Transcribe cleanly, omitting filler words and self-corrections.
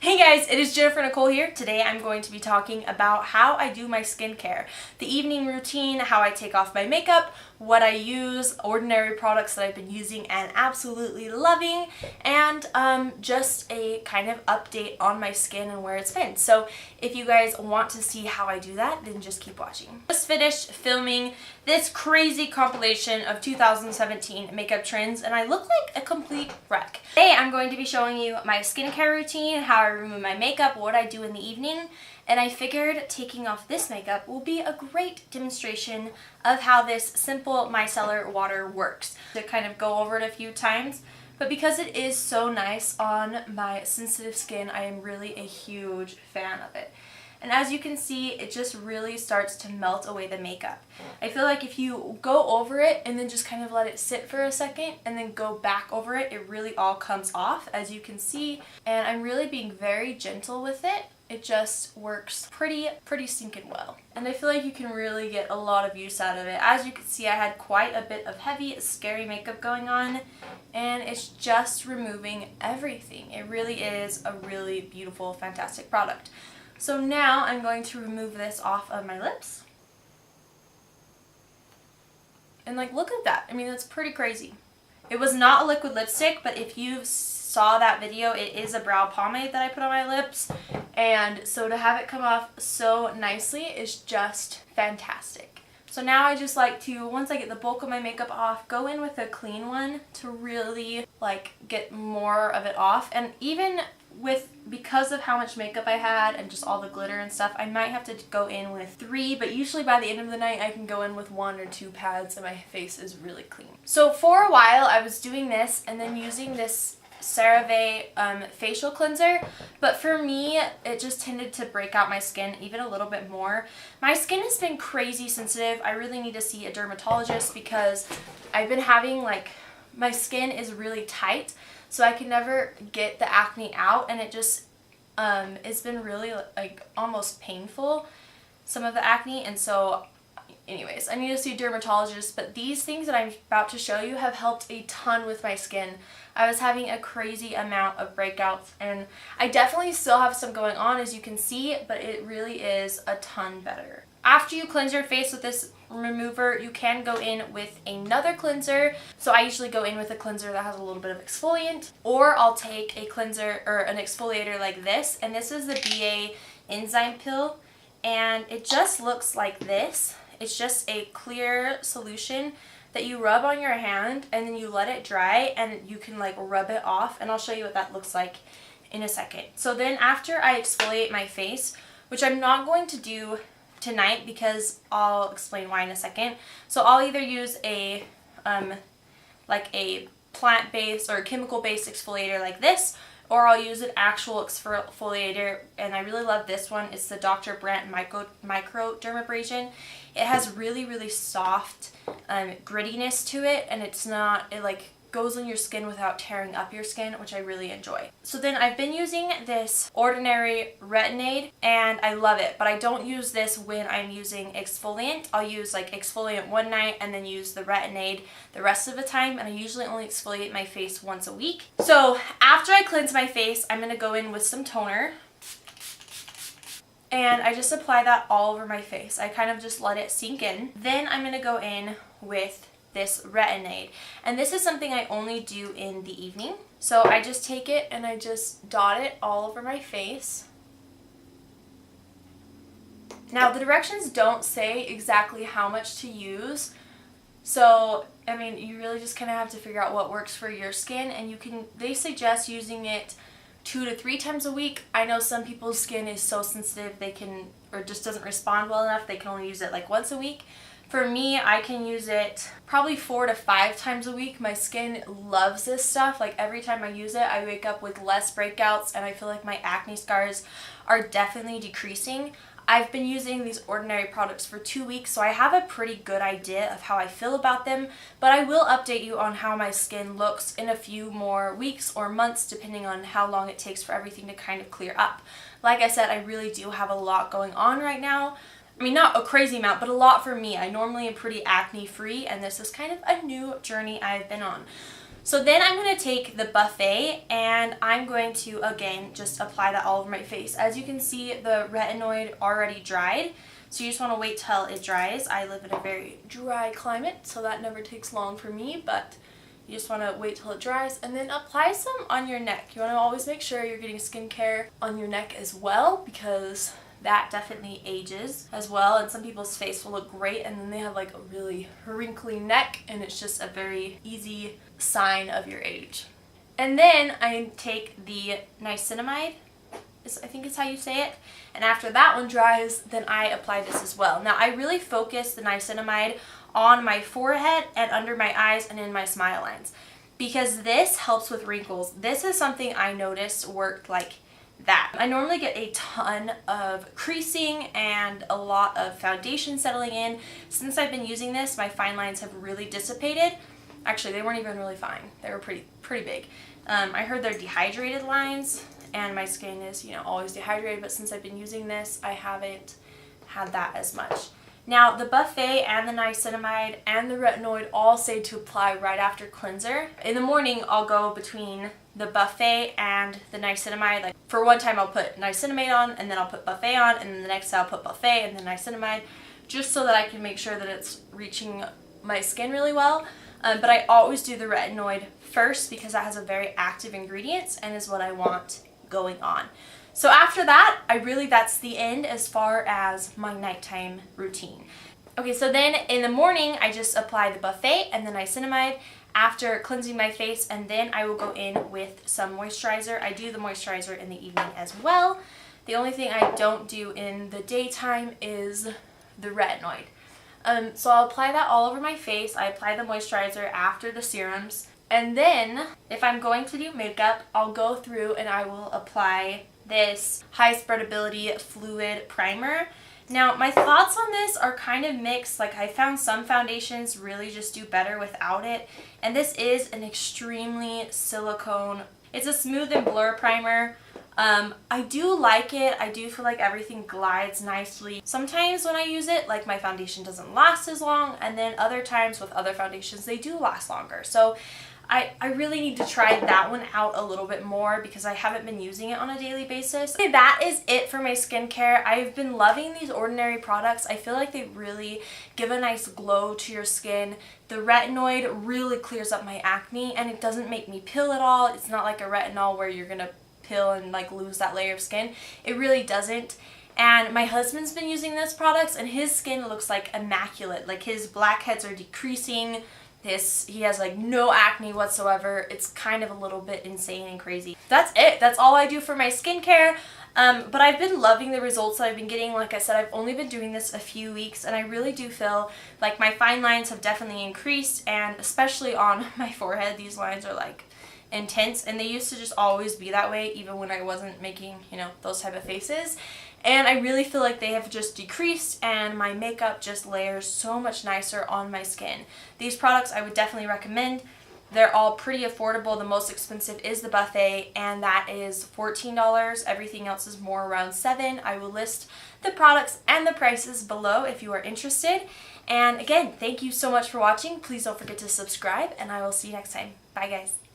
Hey guys, it is Jennifer Nichole here. Today I'm going to be talking about how I do my skincare, the evening routine, how I take off my makeup, what I use, ordinary products that I've been using and absolutely loving, and just a kind of update on my skin and where it's been. So if you guys want to see how I do that, then just keep watching. Just finished filming this crazy compilation of 2017 makeup trends and I look like a complete wreck. Today I'm going to be showing you my skincare routine, how I remove my makeup, what I do in the evening, and I figured taking off this makeup will be a great demonstration of how this simple micellar water works. To kind of go over it a few times, but because it is so nice on my sensitive skin, I am really a huge fan of it. And as you can see, it just really starts to melt away the makeup. I feel like if you go over it and then just kind of let it sit for a second and then go back over it, it really all comes off, as you can see. And I'm really being very gentle with it. It just works pretty stinking well. And I feel like you can really get a lot of use out of it. As you can see, I had quite a bit of heavy, scary makeup going on, and it's just removing everything. It really is a really beautiful, fantastic product. So now I'm going to remove this off of my lips. And like, look at that. I mean, that's pretty crazy. It was not a liquid lipstick, but if you saw that video, it is a brow pomade that I put on my lips. And so to have it come off so nicely is just fantastic. So now I just like to, once I get the bulk of my makeup off, go in with a clean one to really like get more of it off. And even because of how much makeup I had and just all the glitter and stuff, I might have to go in with 3, but usually by the end of the night I can go in with 1 or 2 pads and my face is really clean. So for a while I was doing this and then using this CeraVe facial cleanser, but for me it just tended to break out my skin even a little bit more. My skin has been crazy sensitive. I really need to see a dermatologist because I've been having my skin is really tight, so I can never get the acne out, and it just it's been really almost painful, some of the acne. And so anyways, I need to see a dermatologist, but these things that I'm about to show you have helped a ton with my skin. I was having a crazy amount of breakouts, and I definitely still have some going on, as you can see, but it really is a ton better. After you cleanse your face with this remover, you can go in with another cleanser. So I usually go in with a cleanser that has a little bit of exfoliant, or I'll take a cleanser or an exfoliator like this, and this is the BA enzyme pill, and it just looks like this. It's just a clear solution that you rub on your hand and then you let it dry, and you can rub it off, and I'll show you what that looks like in a second. So then after I exfoliate my face, which I'm not going to do tonight because I'll explain why in a second. So I'll either use a a plant-based or chemical-based exfoliator like this, or I'll use an actual exfoliator, and I really love this one. It's the Dr. Brandt Microdermabrasion. It has really soft grittiness to it, and it goes on your skin without tearing up your skin, which I really enjoy. So then I've been using this ordinary Retinoid and I love it, but I don't use this when I'm using exfoliant. I'll use exfoliant one night and then use the Retinoid the rest of the time, and I usually only exfoliate my face once a week. So after I cleanse my face, I'm going to go in with some toner. And I just apply that all over my face. I kind of just let it sink in. Then I'm going to go in with this Retinoid, and this is something I only do in the evening. So I just take it and I just dot it all over my face. Now the directions don't say exactly how much to use, so I mean you really just kind of have to figure out what works for your skin, and they suggest using it 2 to 3 times a week. I know some people's skin is so sensitive or just doesn't respond well enough, they can only use it once a week. For me, I can use it probably 4 to 5 times a week. My skin loves this stuff. Every time I use it, I wake up with less breakouts, and I feel like my acne scars are definitely decreasing. I've been using these ordinary products for 2 weeks, so I have a pretty good idea of how I feel about them, but I will update you on how my skin looks in a few more weeks or months, depending on how long it takes for everything to kind of clear up. Like I said, I really do have a lot going on right now. I mean, not a crazy amount, but a lot for me. I normally am pretty acne free, and this is kind of a new journey I've been on. So then I'm going to take the Buffet and I'm going to, again, just apply that all over my face. As you can see, the retinoid already dried, so you just want to wait till it dries. I live in a very dry climate, so that never takes long for me, but you just want to wait till it dries and then apply some on your neck. You want to always make sure you're getting skincare on your neck as well, because that definitely ages as well, and some people's face will look great and then they have like a really wrinkly neck, and it's just a very easy sign of your age. And then I take the Niacinamide, I think is how you say it, and after that one dries, then I apply this as well. Now I really focus the Niacinamide on my forehead and under my eyes and in my smile lines, because this helps with wrinkles. This is something I noticed worked like that. I normally get a ton of creasing and a lot of foundation settling in. Since I've been using this, my fine lines have really dissipated. Actually, they weren't even really fine. They were pretty big. I heard they're dehydrated lines, and my skin is, you know, always dehydrated, but since I've been using this, I haven't had that as much. Now, the Buffet and the Niacinamide and the Retinoid all say to apply right after cleanser. In the morning, I'll go between the Buffet and the Niacinamide. Like, for one time, I'll put Niacinamide on, and then I'll put Buffet on, and then the next day I'll put Buffet and then Niacinamide, just so that I can make sure that it's reaching my skin really well. But I always do the Retinoid first because that has a very active ingredients and is what I want going on. So after that, that's the end as far as my nighttime routine. Okay, so then in the morning, I just apply the Buffet and the Niacinamide after cleansing my face, and then I will go in with some moisturizer. I do the moisturizer in the evening as well. The only thing I don't do in the daytime is the Retinoid. So I'll apply that all over my face. I apply the moisturizer after the serums. And then, if I'm going to do makeup, I'll go through and I will apply this high spreadability fluid primer. Now, my thoughts on this are kind of mixed. Like, I found some foundations really just do better without it. And this is an extremely silicone. It's a smooth and blur primer. I do like it. I do feel like everything glides nicely. Sometimes when I use it, like, my foundation doesn't last as long, and then other times with other foundations, they do last longer. So I really need to try that one out a little bit more because I haven't been using it on a daily basis. Okay, that is it for my skincare. I've been loving these Ordinary products. I feel like they really give a nice glow to your skin. The Retinoid really clears up my acne, and it doesn't make me peel at all. It's not like a retinol where you're gonna peel and like lose that layer of skin. It really doesn't. And my husband's been using those products, and his skin looks like immaculate. Like, his blackheads are decreasing. He has like no acne whatsoever. It's kind of a little bit insane and crazy. That's it. That's all I do for my skincare. But I've been loving the results that I've been getting. Like I said, I've only been doing this a few weeks, and I really do feel like my fine lines have definitely increased, and especially on my forehead, these lines are like intense, and they used to just always be that way even when I wasn't making, you know, those type of faces. And I really feel like they have just decreased, and my makeup just layers so much nicer on my skin. These products I would definitely recommend. They're all pretty affordable. The most expensive is the Buffet, and that is $14. Everything else is more around $7. I will list the products and the prices below if you are interested. And again, thank you so much for watching. Please don't forget to subscribe, and I will see you next time. Bye, guys.